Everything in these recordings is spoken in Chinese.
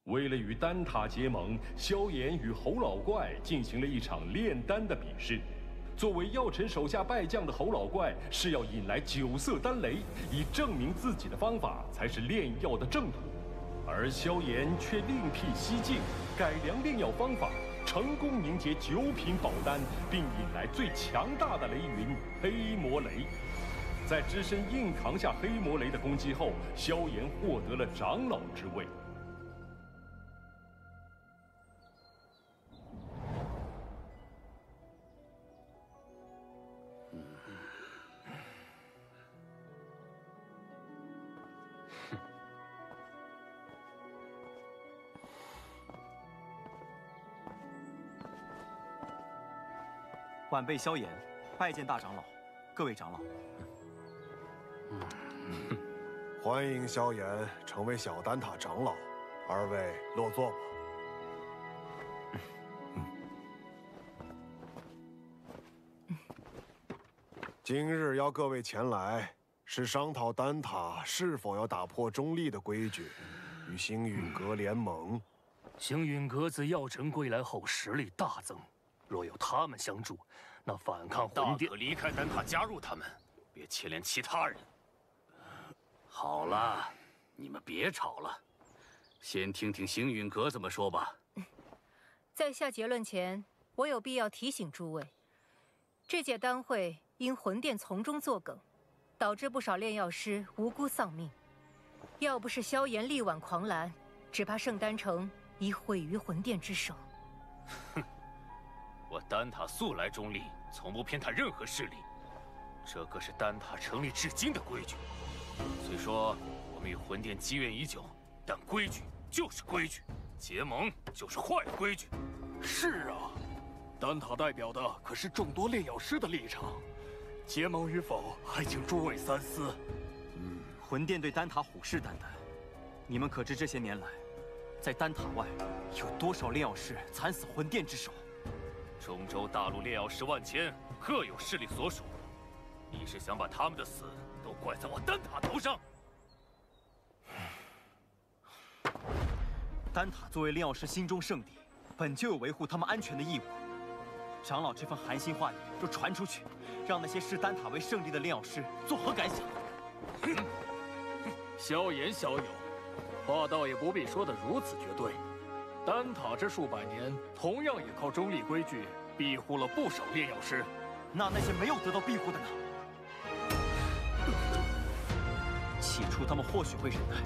为了与丹塔结盟，萧炎与侯老怪进行了一场炼丹的比试。作为药尘手下败将的侯老怪，是要引来9色丹雷，以证明自己的方法才是炼药的正途。而萧炎却另辟蹊径，改良炼药方法，成功凝结9品宝丹，并引来最强大的雷云黑魔雷。在只身硬扛下黑魔雷的攻击后，萧炎获得了长老之位。晚辈萧炎，拜见大长老，各位长老。欢迎萧炎成为小丹塔长老，二位落座吧。今日邀各位前来，是商讨丹塔是否要打破中立的规矩，与星陨阁联盟。星陨阁自药尘归来后实力大增，若有他们相助，那反抗魂殿大可离开丹塔加入他们，别牵连其他人。好了，你们别吵了，先听听星陨阁怎么说吧。在下结论前，我有必要提醒诸位，这届丹会因魂殿从中作梗，导致不少炼药师无辜丧命。要不是萧炎力挽狂澜，只怕圣丹城已毁于魂殿之手。哼，我丹塔素来中立，从不偏袒任何势力，这可是丹塔成立至今的规矩。虽说我们与魂殿积怨已久，但规矩就是规矩，结盟就是坏规矩。是啊，丹塔代表的可是众多炼药师的立场，结盟与否还请诸位三思。魂殿对丹塔虎视眈眈，你们可知这些年来，在丹塔外有多少炼药师惨死魂殿之手？中州大陆炼药师万千，各有势力所属。你是想把他们的死都怪在我丹塔头上？丹塔作为炼药师心中圣地，本就有维护他们安全的义务。长老这份寒心话语若传出去，让那些视丹塔为圣地的炼药师作何感想？萧炎小友，话倒也不必说得如此绝对。丹塔这数百年，同样也靠中立规矩庇护了不少炼药师。那些没有得到庇护的呢？起初他们或许会忍耐，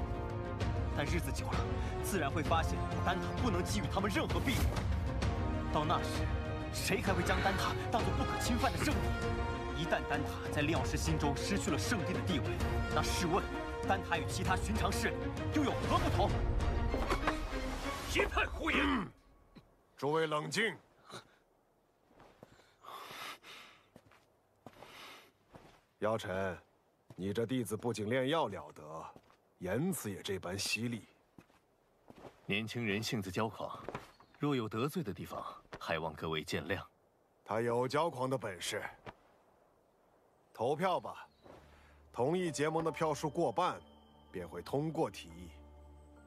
但日子久了，自然会发现丹塔不能给予他们任何庇护。到那时，谁还会将丹塔当作不可侵犯的圣地？一旦丹塔在炼药师心中失去了圣地的地位，那试问，丹塔与其他寻常势力又有何不同？一派胡言！诸位冷静。药尘，你这弟子不仅炼药了得，言辞也这般犀利。年轻人性子骄狂，若有得罪的地方，还望各位见谅。他有骄狂的本事。投票吧，同意结盟的票数过半，便会通过提议。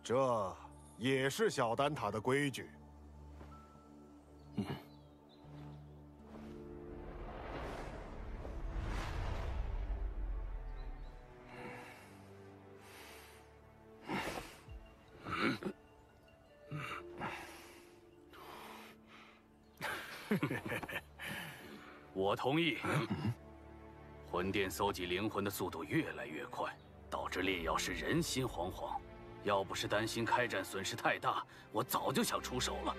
这也是小丹塔的规矩。我同意。魂殿搜集灵魂的速度越来越快，导致炼药师人心惶惶。要不是担心开战损失太大，我早就想出手了。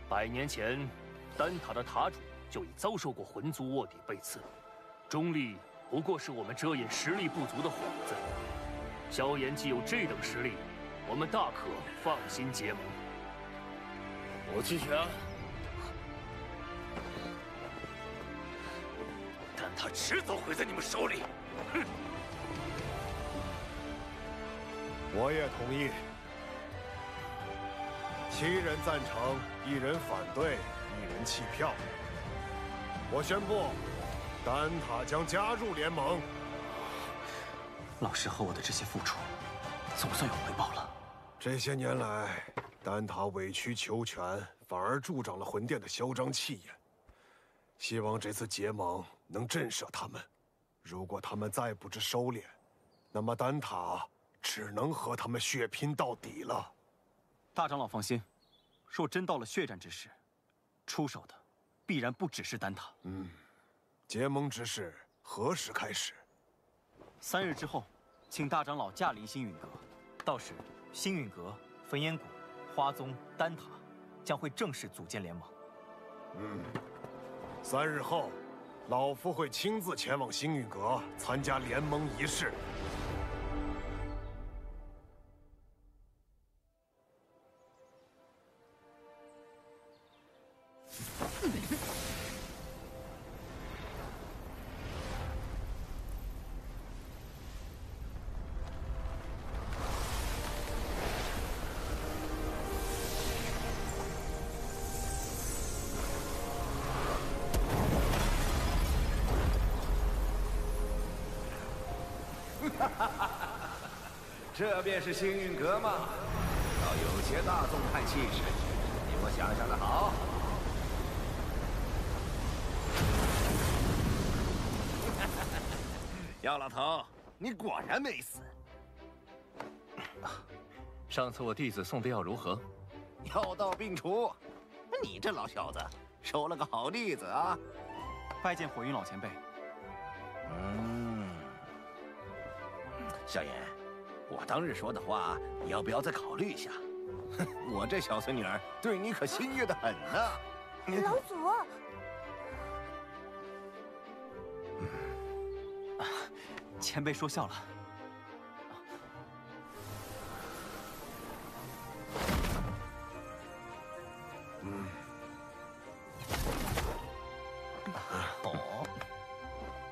100年前，丹塔的塔主就已遭受过魂族卧底被刺，中立不过是我们遮掩实力不足的幌子。萧炎既有这等实力，我们大可放心结盟。我弃权。丹塔迟早毁在你们手里。哼！我也同意。7人赞成，1人反对，1人弃票。我宣布，丹塔将加入联盟。老师和我的这些付出，总算有回报了。这些年来，丹塔委曲求全，反而助长了魂殿的嚣张气焰。希望这次结盟能震慑他们。如果他们再不知收敛，那么丹塔只能和他们血拼到底了。大长老放心，若真到了血战之时，出手的必然不只是丹塔。结盟之事何时开始？3日之后，请大长老驾临星陨阁，到时星陨阁、焚炎谷、花宗、丹塔将会正式组建联盟。3日后，老夫会亲自前往星陨阁参加联盟仪式。这便是星陨阁吗？倒有些大宗派气势，比我想象的好。药老头，你果然没死。上次我弟子送的药如何？药到病除。你这老小子，收了个好弟子啊！拜见火云老前辈。萧炎，我当日说的话，你要不要再考虑一下？我这小孙女儿对你可心悦得很呢。老祖，前辈说笑了。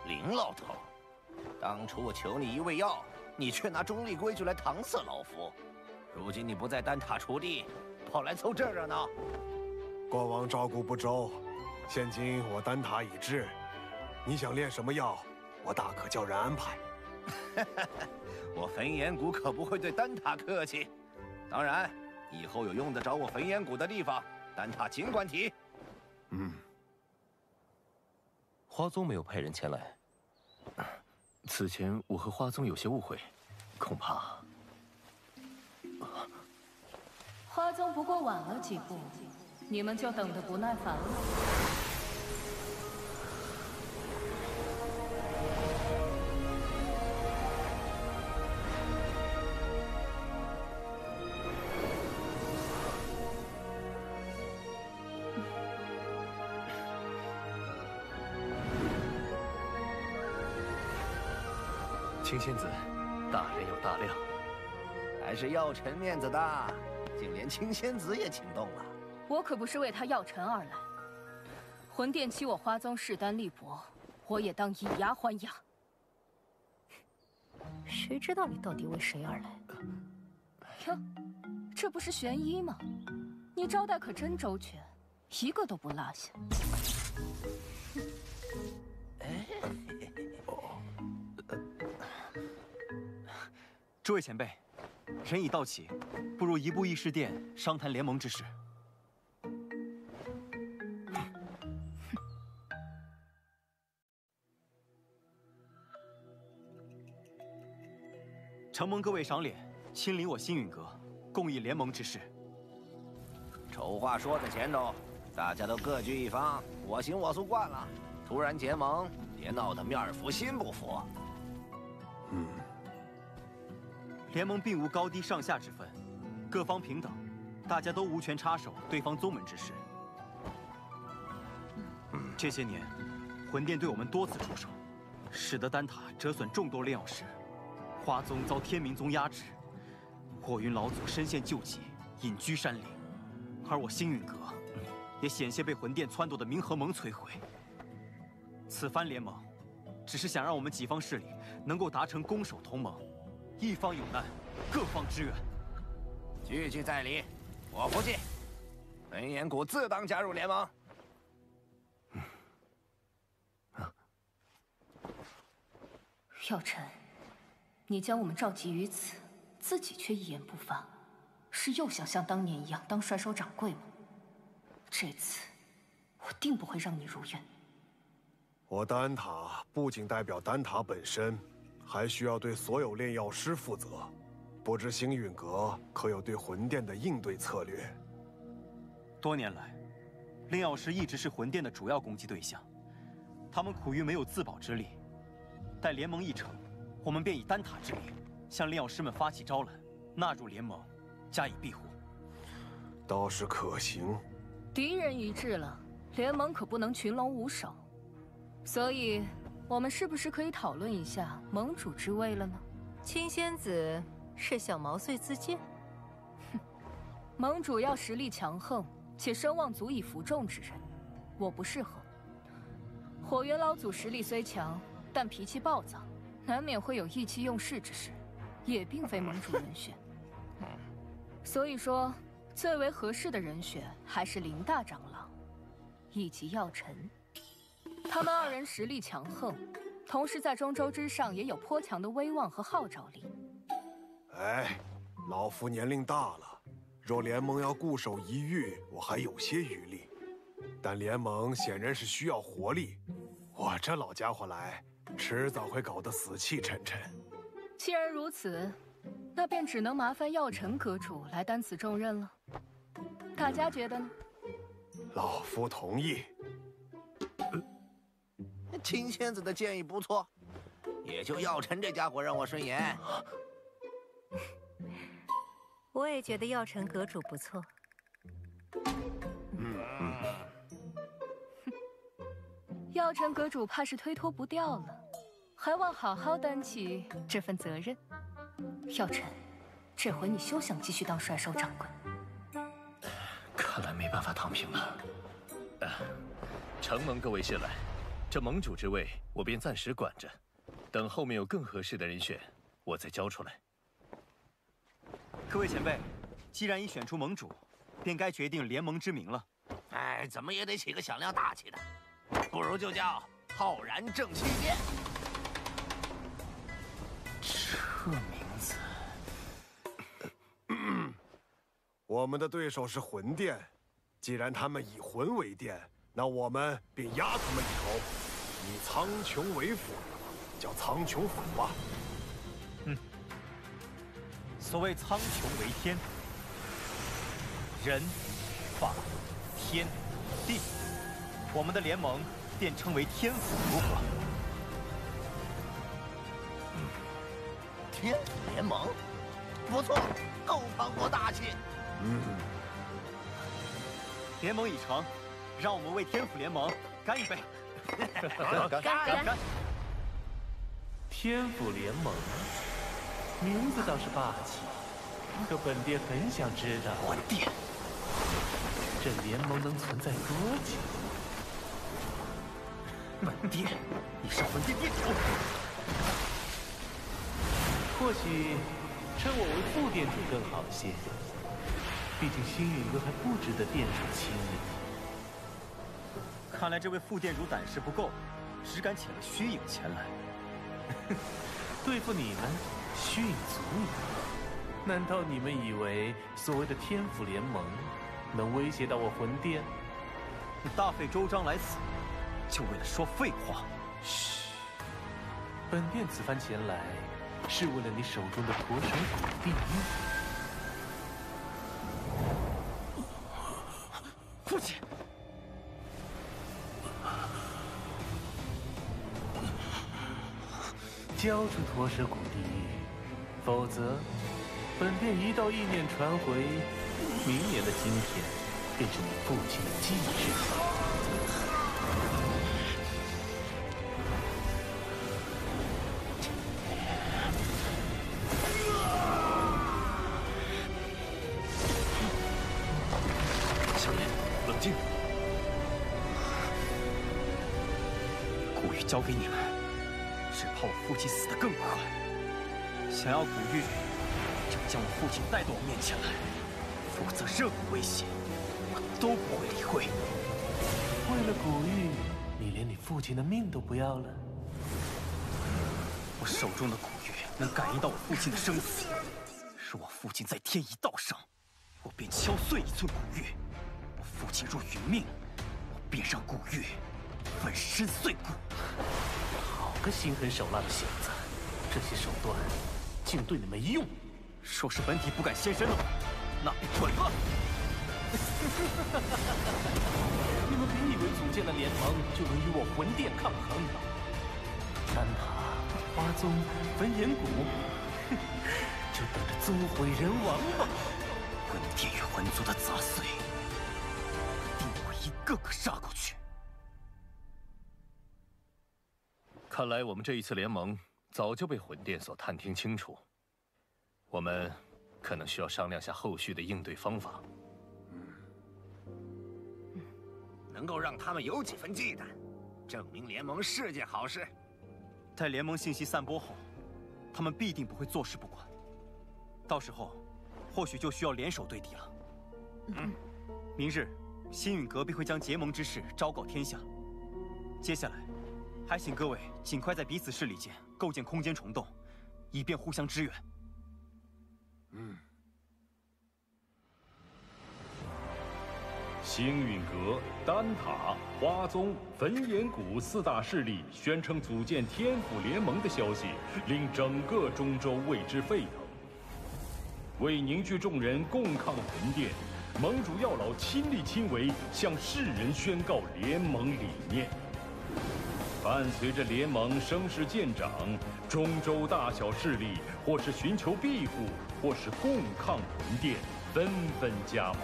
林老头，当初我求你一味药，你却拿中立规矩来搪塞老夫。如今你不在丹塔锄地，跑来凑这热闹。过往照顾不周，现今我丹塔已至，你想练什么药，我大可叫人安排。我焚炎谷可不会对丹塔客气。当然，以后有用得着我焚炎谷的地方，丹塔尽管提。花宗没有派人前来。此前我和花宗有些误会，恐怕花宗不过晚了几步，你们就等得不耐烦了。青仙子，大人有大量，还是药尘面子大，竟连青仙子也请动了。我可不是为他药尘而来，魂殿欺我花宗势单力薄，我也当以牙还牙。谁知道你到底为谁而来？哟，这不是玄一吗？你招待可真周全，一个都不落下。诸位前辈，人已到齐，不如移步议事殿商谈联盟之事。承蒙各位赏脸，亲临我星陨阁，共议联盟之事。丑话说在前头，大家都各据一方，我行我素惯了。突然结盟，别闹得面服心不服。联盟并无高低上下之分，各方平等，大家都无权插手对方宗门之事。这些年，魂殿对我们多次出手，使得丹塔折损众多炼药师，花宗遭天明宗压制，火云老祖身陷旧疾，隐居山林，而我星陨阁也险些被魂殿撺掇的冥河盟摧毁。此番联盟，只是想让我们几方势力能够达成攻守同盟。一方有难，各方支援。句句在理，我服气。焚炎谷自当加入联盟。药尘，你将我们召集于此，自己却一言不发，是又想像当年一样当帅收掌柜吗？这次我定不会让你如愿。我丹塔不仅代表丹塔本身，还需要对所有炼药师负责。不知星陨阁可有对魂殿的应对策略？多年来，炼药师一直是魂殿的主要攻击对象，他们苦于没有自保之力。待联盟一成，我们便以丹塔之力，向炼药师们发起招揽，纳入联盟，加以庇护。倒是可行。敌人一致了，联盟可不能群龙无首。所以，我们是不是可以讨论一下盟主之位了呢？青仙子是想毛遂自荐？哼，盟主要实力强横且声望足以服众之人，我不适合。火元老祖实力虽强，但脾气暴躁，难免会有意气用事之时，也并非盟主人选。所以说，最为合适的人选还是林大长老，以及药尘。他们二人实力强横，同时在中州之上也有颇强的威望和号召力。哎，老夫年龄大了，若联盟要固守一域，我还有些余力。但联盟显然是需要活力，我这老家伙来，迟早会搞得死气沉沉。既然如此，那便只能麻烦药尘阁主来担此重任了。大家觉得呢？老夫同意。青仙子的建议不错，也就药尘这家伙让我顺眼。我也觉得药尘阁主不错。药尘阁主怕是推脱不掉了，还望好好担起这份责任。药尘，这回你休想继续当帅收掌柜。看来没办法躺平了。承蒙各位信赖，这盟主之位我便暂时管着，等后面有更合适的人选，我再交出来。各位前辈，既然已选出盟主，便该决定联盟之名了。哎，怎么也得起个响亮大气的，不如就叫浩然正气殿。这名字，我们的对手是魂殿，既然他们以魂为殿，那我们便压他们一头，以苍穹为辅，叫苍穹府吧。所谓苍穹为天，人、法、天、地，我们的联盟便称为天府，如何？天府联盟，不错，够磅礴大气。联盟已成，让我们为天府联盟干一杯！干！天府联盟，名字倒是霸气，可本殿很想知道，魂殿，这联盟能存在多久？本殿已是魂殿殿主，或许称我为副殿主更好些。毕竟星陨阁还不值得殿主亲临。看来这位副殿主胆识不够，只敢请了虚影前来。对付你们，虚影足矣。难道你们以为所谓的天府联盟能威胁到我魂殿？你大费周章来此，就为了说废话？嘘，本殿此番前来，是为了你手中的驼蛇骨地狱。父亲，交出驼蛇骨地狱，否则，本殿一道意念传回，明年的今天，便是你父亲的忌日。小莲，冷静。古玉交给你们，只怕我父亲死得更快。想要古玉，就将我父亲带到我面前来，否则任何威胁，我都不会理会。为了古玉，你连你父亲的命都不要了？我手中的古玉，能感应到我父亲的生死。若我父亲在天一道上，我便敲碎1寸古玉；我父亲若殒命，我便让古玉粉身碎骨。好个心狠手辣的小子！这些手段竟对你没用。若是本体不敢现身的话，那便滚吧！你们别以为组建了联盟就能与我魂殿抗衡。丹塔、花宗、焚炎谷，就等着宗毁人亡吧！魂殿与魂族的杂碎，定会一个个杀过去。看来我们这一次联盟早就被魂殿所探听清楚，我们可能需要商量下后续的应对方法。能够让他们有几分忌惮，证明联盟是件好事。待联盟信息散播后，他们必定不会坐视不管。到时候，或许就需要联手对敌了。明日，星陨阁必会将结盟之事昭告天下。接下来，还请各位尽快在彼此势力间构建空间虫洞，以便互相支援。星陨阁、丹塔、花宗、焚炎谷4大势力宣称组建天府联盟的消息，令整个中州为之沸腾。为凝聚众人共抗魂殿，盟主药老亲力亲为，向世人宣告联盟理念。伴随着联盟声势渐长，中州大小势力或是寻求庇护，或是共抗魂殿，纷纷加盟。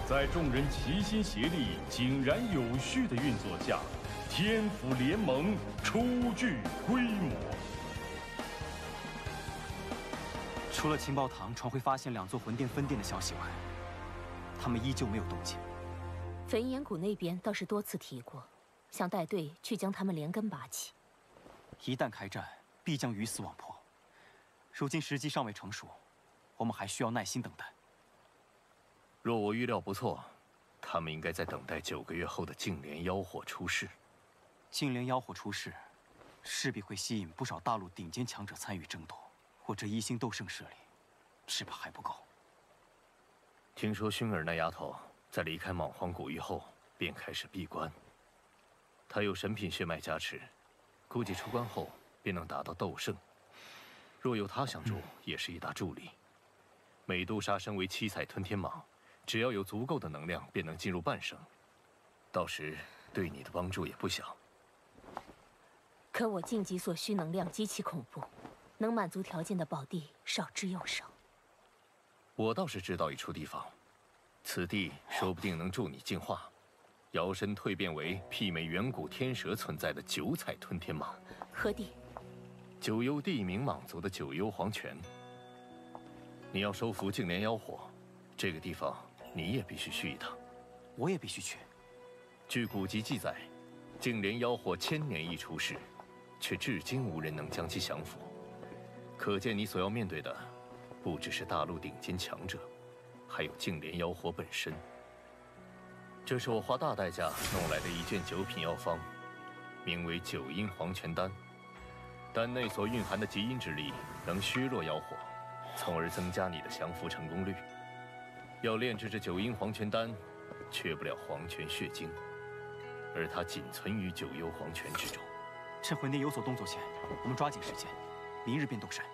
在众人齐心协力、井然有序的运作下，天府联盟初具规模。除了情报堂传回发现2座魂殿分殿的消息外，他们依旧没有动静。焚炎谷那边倒是多次提过，想带队去将他们连根拔起。一旦开战，必将鱼死网破。如今时机尚未成熟，我们还需要耐心等待。若我预料不错，他们应该在等待9个月后的净莲妖火出世。净莲妖火出世，势必会吸引不少大陆顶尖强者参与争夺。我这1星斗圣势力，只怕还不够。听说薰儿那丫头在离开莽荒古域后，便开始闭关。她有神品血脉加持，估计出关后便能达到斗圣。若有她相助，也是一大助力。美杜莎身为7彩吞天蟒，只要有足够的能量，便能进入半圣。到时对你的帮助也不小。可我晋级所需能量极其恐怖，能满足条件的宝地少之又少。我倒是知道一处地方，此地说不定能助你进化，摇身蜕变为媲美远古天蛇存在的9彩吞天蟒。何地？九幽地冥蟒族的九幽黄泉。你要收服净莲妖火，这个地方你也必须去一趟。我也必须去。据古籍记载，净莲妖火1000年一出世，却至今无人能将其降服。可见你所要面对的，不只是大陆顶尖强者，还有净莲妖火本身。这是我花大代价弄来的一件9品药方，名为9阴黄泉丹。丹内所蕴含的极阴之力，能削弱妖火，从而增加你的降服成功率。要炼制这9阴黄泉丹，缺不了黄泉血晶，而它仅存于9幽黄泉之中。趁魂殿有所动作前，我们抓紧时间，明日便动身。